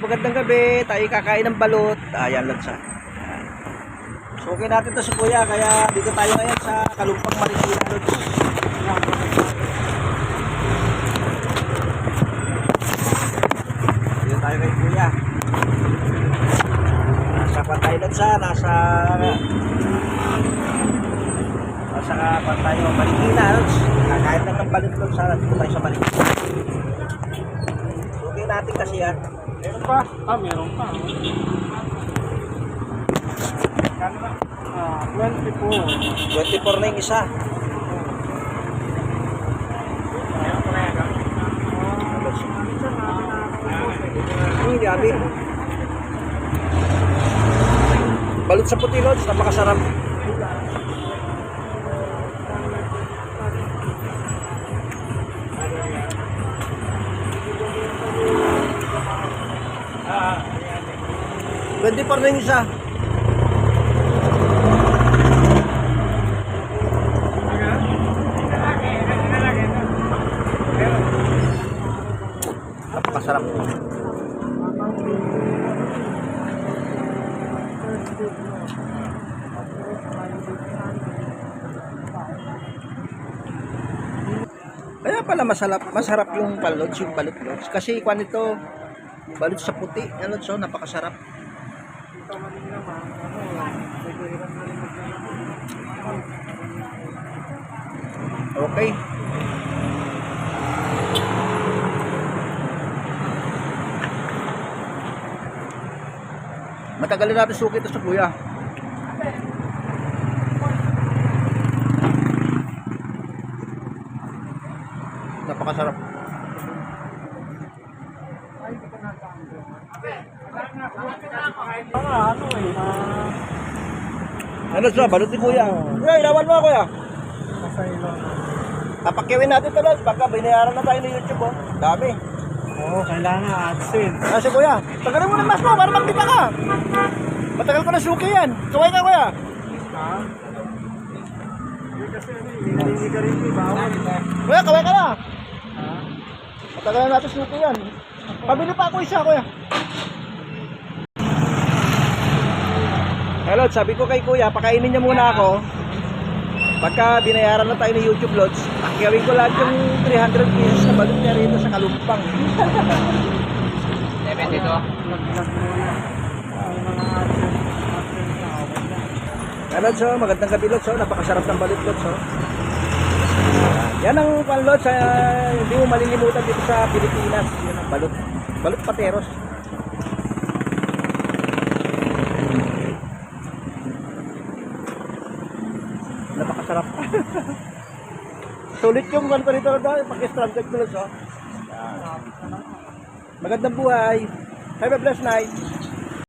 magandang gabi. Tayo kakain ng balot. Ayan lang siya. So, okay natin to si Kuya. Kaya dito tayo ngayon sa Kalumpang Marikina. Dito tayo kay Kuya. Nasa Pantay lang siya. Nasa Pantay ng Marikina. Kakain lang ng balot lang siya. Dito tayo sa Marikina. So, okay natin kasi yan. Meron pa? Meron pa. 24 na yung isa. Hindi, abi. Balot sa puti, Lods. Napakasarap. Pwede pa rin yung isa. Napakasarap. Kaya pala masarap yung palods, yung balot lods. Kasi kwan ito, balot sa puti. Ano so, napakasarap. Okay. Matagal na natin suki ito sa Kuya. Napakasarap. Ano siya? Balot ni Kuya. Kuya, ilawan mo Kuya. Papakiwin natin ito Lods. Pagka binayaran na tayo ng YouTube oh. Dami. Oo, kailangan AdSense. Kasi Kuya, tagalin mo ng mas mo para magkita ka. Matagal ko na suki yan. Kaway ka Kuya. Ha? Hindi kasi hindi ka rin bawal. Kuya, kaway ka na. Ha? Matagal na natin suki yan. Pabili pa ako isa Kuya. Hello, sabi ko kay Kuya, pakainin niya muna ako. Pagka binayaran na tayo ng YouTube Lods, gawin ko lahat yung 300 pesos na balot niya rito sa Kalumpang. 7 dito. Lods, oh, magandang gabi Lods, oh. Napakasarap ng balot Lods. Oh. Yan ang panlods, hindi mo malilimutan dito sa Pilipinas. Yan ang balot. Balot pateros. Napakasarap. Sulit yung ganito rito na pag-stranded ko Lods. Oh. Magandang buhay. Have a blessed night.